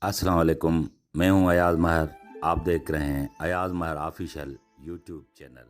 अस्सलाम वालेकुम। मैं हूं अयाज महर। आप देख रहे हैं अयाज महर ऑफिशियल यूट्यूब चैनल।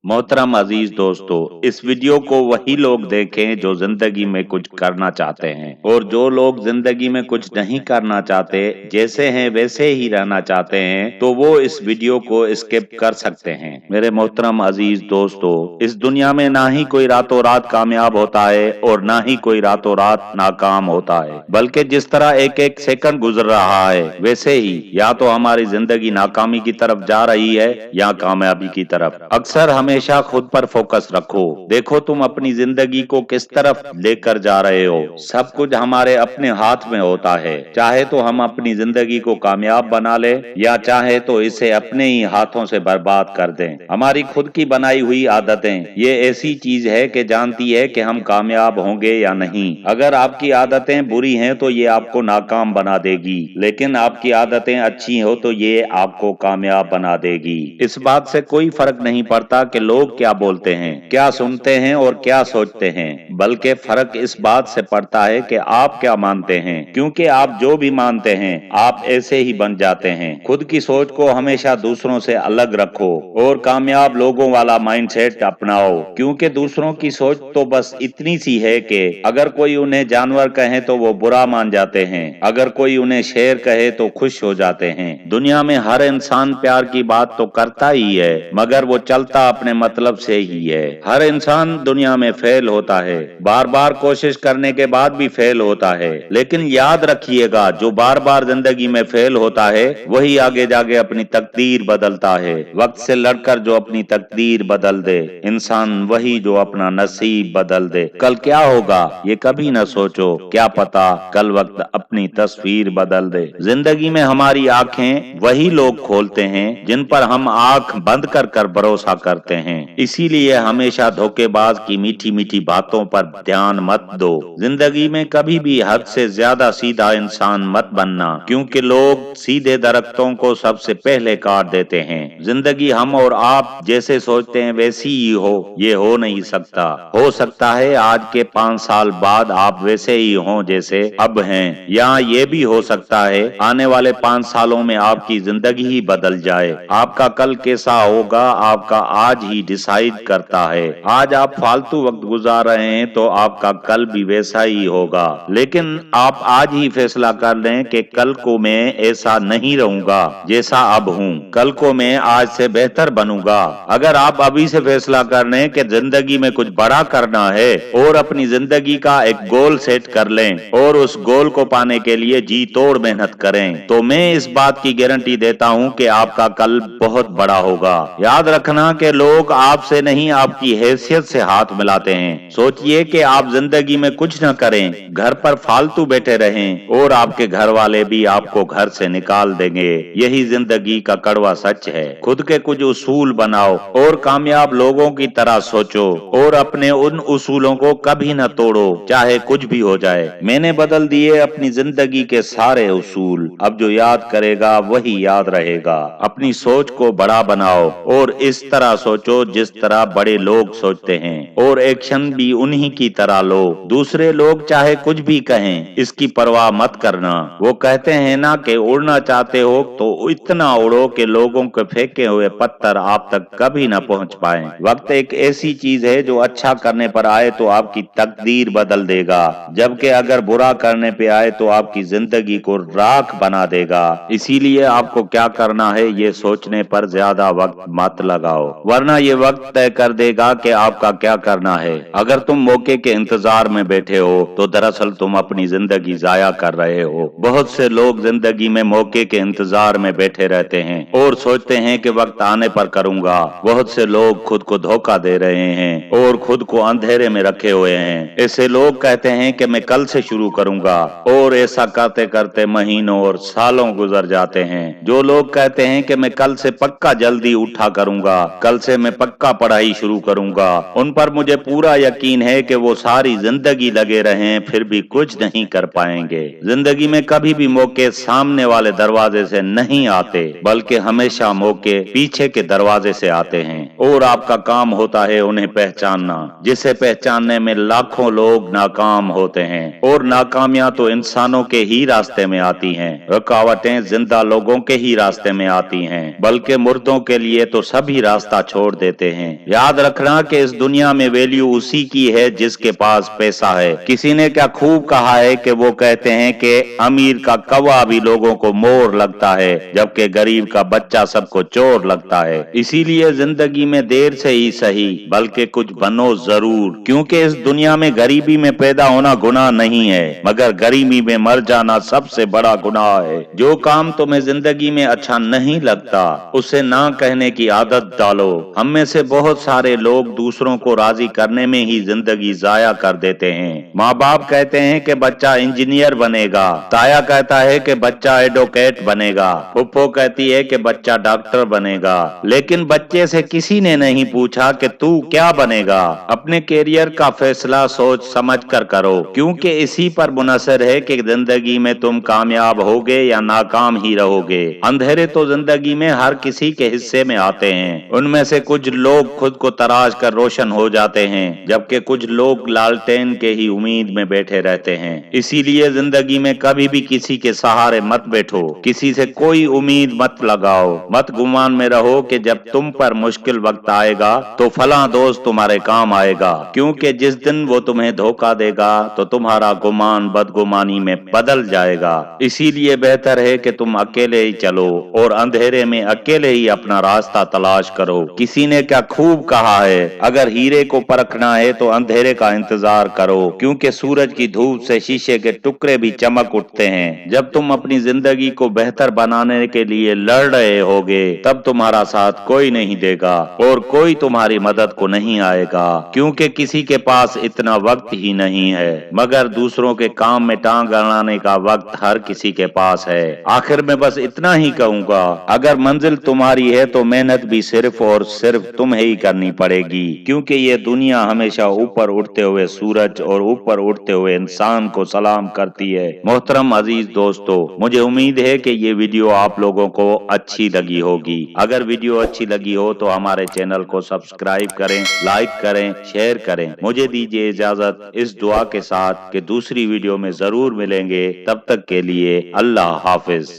मोहतरम अजीज दोस्तों, इस वीडियो को वही लोग देखें जो जिंदगी में कुछ करना चाहते हैं, और जो लोग जिंदगी में कुछ नहीं करना चाहते, जैसे हैं वैसे ही रहना चाहते हैं, तो वो इस वीडियो को स्किप कर सकते हैं। मेरे मोहतरम अजीज दोस्तों, इस दुनिया में ना ही कोई रातों रात कामयाब होता है और ना ही कोई रातों रात नाकाम होता है, बल्कि जिस तरह एक एक सेकंड गुजर रहा है वैसे ही या तो हमारी जिंदगी नाकामी की तरफ जा रही है या कामयाबी की तरफ। अक्सर हमेशा खुद पर फोकस रखो। देखो तुम अपनी जिंदगी को किस तरफ लेकर जा रहे हो। सब कुछ हमारे अपने हाथ में होता है। चाहे तो हम अपनी जिंदगी को कामयाब बना ले या चाहे तो इसे अपने ही हाथों से बर्बाद कर दें। हमारी खुद की बनाई हुई आदतें ये ऐसी चीज है कि जानती है कि हम कामयाब होंगे या नहीं। अगर आपकी आदतें बुरी हैं तो ये आपको नाकाम बना देगी, लेकिन आपकी आदतें अच्छी हो तो ये आपको कामयाब बना देगी। इस बात से कोई फर्क नहीं पड़ता कि लोग क्या बोलते हैं, क्या सुनते हैं और क्या सोचते हैं, बल्कि फर्क इस बात से पड़ता है कि आप क्या मानते हैं, क्योंकि आप जो भी मानते हैं आप ऐसे ही बन जाते हैं। खुद की सोच को हमेशा दूसरों से अलग रखो और कामयाब लोगों वाला माइंडसेट अपनाओ, क्योंकि दूसरों की सोच तो बस इतनी सी है कि अगर कोई उन्हें जानवर कहे तो वो बुरा मान जाते हैं, अगर कोई उन्हें शेर कहे तो खुश हो जाते हैं। दुनिया में हर इंसान प्यार की बात तो करता ही है, मगर वो चलता अपने मतलब से ही है। हर इंसान दुनिया में फेल होता है, बार बार कोशिश करने के बाद भी फेल होता है, लेकिन याद रखिएगा जो बार बार जिंदगी में फेल होता है वही आगे जाके अपनी तकदीर बदलता है। वक्त से लड़कर जो अपनी तकदीर बदल दे, इंसान वही जो अपना नसीब बदल दे। कल क्या होगा ये कभी न सोचो, क्या पता कल वक्त अपनी तस्वीर बदल दे। जिंदगी में हमारी आंखें वही लोग खोलते हैं जिन पर हम आंख बंद कर कर भरोसा करते हैं। इसीलिए हमेशा धोखेबाज की मीठी मीठी बातों पर ध्यान मत दो। जिंदगी में कभी भी हद से ज्यादा सीधा इंसान मत बनना, क्योंकि लोग सीधे दरख्तों को सबसे पहले काट देते हैं। जिंदगी हम और आप जैसे सोचते हैं वैसी ही हो, ये हो नहीं सकता। हो सकता है आज के 5 साल बाद आप वैसे ही हों जैसे अब हैं, या ये भी हो सकता है आने वाले 5 सालों में आपकी जिंदगी ही बदल जाए। आपका कल कैसा होगा आपका आज ही डिसाइड करता है। आज आप फालतू वक्त गुजार रहे हैं तो आपका कल भी वैसा ही होगा, लेकिन आप आज ही फैसला कर लें कि कल को मैं ऐसा नहीं रहूंगा जैसा अब हूँ, कल को मैं आज से बेहतर बनूंगा। अगर आप अभी से फैसला कर लें कि जिंदगी में कुछ बड़ा करना है और अपनी जिंदगी का एक गोल सेट कर लें और उस गोल को पाने के लिए जी तोड़ मेहनत करें, तो मैं इस बात की गारंटी देता हूं कि आपका कल बहुत बड़ा होगा। याद रखना कि लोग आपसे नहीं आपकी हैसियत से हाथ मिलाते हैं। सोचिए कि आप जिंदगी में कुछ न करें, घर पर फालतू बैठे रहें और आपके घर वाले भी आपको घर से निकाल देंगे। यही जिंदगी का कड़वा सच है। खुद के कुछ उसूल बनाओ और कामयाब लोगों की तरह सोचो और अपने उन उसूलों को कभी न तोड़ो, चाहे कुछ भी हो जाए। मैंने बदल दिए अपनी जिंदगी के सारे उसूल, अब जो याद करेगा वही याद रहेगा। अपनी सोच को बड़ा बनाओ और इस तरह सोचो जिस तरह बड़े लोग सोचते हैं, और एक्शन भी उन्हीं की तरह लो। दूसरे लोग चाहे कुछ भी कहें, इसकी परवाह मत करना। वो कहते हैं ना कि उड़ना चाहते हो तो इतना उड़ो कि लोगों के फेंके हुए पत्थर आप तक कभी न पहुंच पाए। वक्त एक ऐसी चीज है जो अच्छा करने पर आए तो आपकी तकदीर बदल देगा, जबकि अगर बुरा करने पे आए तो आपकी जिंदगी को राख बना देगा। इसीलिए आपको क्या करना है ये सोचने पर ज्यादा वक्त मत लगाओ, वरना ये वक्त तय कर देगा कि आपका क्या करना है। अगर तुम मौके के इंतजार में बैठे हो तो दरअसल तुम अपनी जिंदगी जाया कर रहे हो। बहुत से लोग जिंदगी में मौके के इंतजार में बैठे रहते हैं और सोचते हैं कि वक्त आने पर करूंगा। बहुत से लोग खुद को धोखा दे रहे हैं और खुद को अंधेरे में रखे हुए हैं। ऐसे लोग कहते हैं कि मैं कल से शुरू करूंगा, और ऐसा करते करते महीनों और सालों गुजर जाते हैं। जो लोग कहते हैं कि मैं कल से पक्का जल्दी उठा करूंगा, कल से मैं पक्का पढ़ाई शुरू करूंगा। उन पर मुझे पूरा यकीन है कि वो सारी जिंदगी लगे रहें फिर भी कुछ नहीं कर पाएंगे। जिंदगी में कभी भी मौके सामने वाले दरवाजे से नहीं आते, बल्कि हमेशा मौके पीछे के दरवाजे से आते हैं और आपका काम होता है उन्हें पहचानना, जिसे पहचानने में लाखों लोग नाकाम होते हैं। और नाकामियां तो इंसानों के ही रास्ते में आती हैं, रुकावटें जिंदा लोगों के ही रास्ते में आती हैं, बल्कि मुर्दों के लिए तो सभी रास्ता छोड़ देते हैं। याद रखना कि इस दुनिया में वैल्यू उसी की है जिसके पास पैसा है। किसी ने क्या खूब कहा है कि वो कहते हैं कि अमीर का कौवा भी लोगों को मोर लगता है, जबकि गरीब का बच्चा सबको चोर लगता है। इसीलिए जिंदगी में देर से ही सही बल्कि कुछ बनो जरूर, क्योंकि इस दुनिया में गरीबी में पैदा होना गुनाह नहीं है, मगर गरीबी में मर जाना सबसे बड़ा गुनाह है। जो काम तुम्हें जिंदगी में अच्छा नहीं लगता उसे ना कहने की आदत डालो। हम में से बहुत सारे लोग दूसरों को राजी करने में ही जिंदगी जाया कर देते हैं। माँ बाप कहते हैं कि बच्चा इंजीनियर बनेगा, ताया कहता है कि बच्चा एडवोकेट बनेगा, फुप्पो कहती है कि बच्चा डॉक्टर बनेगा, लेकिन बच्चे से किसी ने नहीं पूछा कि तू क्या बनेगा। अपने कैरियर का फैसला सोच समझ कर करो, क्योंकि इसी पर मुनसर है कि जिंदगी में तुम कामयाब होगे या नाकाम ही रहोगे। अंधेरे तो जिंदगी में हर किसी के हिस्से में आते हैं। उनमें से कुछ लोग खुद को तराश कर रोशन हो जाते हैं, जबकि कुछ लोग लालटेन के ही उम्मीद में बैठे रहते हैं। इसीलिए जिंदगी में कभी भी किसी के सहारे मत बैठो, किसी से कोई उम्मीद मत लगाओ। मत गुमान में रहो कि जब तुम पर मुश्किल वक्त आएगा तो फला दोस्त तुम्हारे काम आएगा, क्योंकि जिस दिन वो तुम्हें धोखा देगा तो तुम्हारा गुमान बदगुमानी में बदल जाएगा। इसीलिए बेहतर है कि तुम अकेले ही चलो और अंधेरे में अकेले ही अपना रास्ता तलाश करो। किसी ने क्या खूब कहा है, अगर हीरे को परखना है तो अंधेरे का इंतजार करो, क्योंकि सूरज की धूप से शीशे के टुकड़े भी चमक उठते हैं। जब तुम अपनी जिंदगी को बेहतर बनाने के लिए लड़ रहे होगे तब तुम्हारा साथ कोई नहीं देगा और कोई तुम्हारी मदद को नहीं आएगा, क्योंकि किसी के पास इतना वक्त ही नहीं है, मगर दूसरों के काम में टांग अड़ाने का वक्त हर किसी के पास है। आखिर में बस इतना ही कहूंगा, अगर मंजिल तुम्हारी है तो मेहनत भी सिर्फ और सिर्फ तुम्हें ही करनी पड़ेगी, क्योंकि ये दुनिया हमेशा ऊपर उठते हुए सूरज और ऊपर उठते हुए इंसान को सलाम करती है। मोहतरम अजीज दोस्तों, मुझे उम्मीद है कि ये वीडियो आप लोगों को अच्छी लगी होगी। अगर वीडियो अच्छी लगी हो तो हमारे चैनल को सब्सक्राइब करें, लाइक करें, शेयर करें। मुझे दीजिए इजाजत इस दुआ के साथ कि दूसरी वीडियो में जरूर मिलेंगे। तब तक के लिए अल्लाह हाफिज।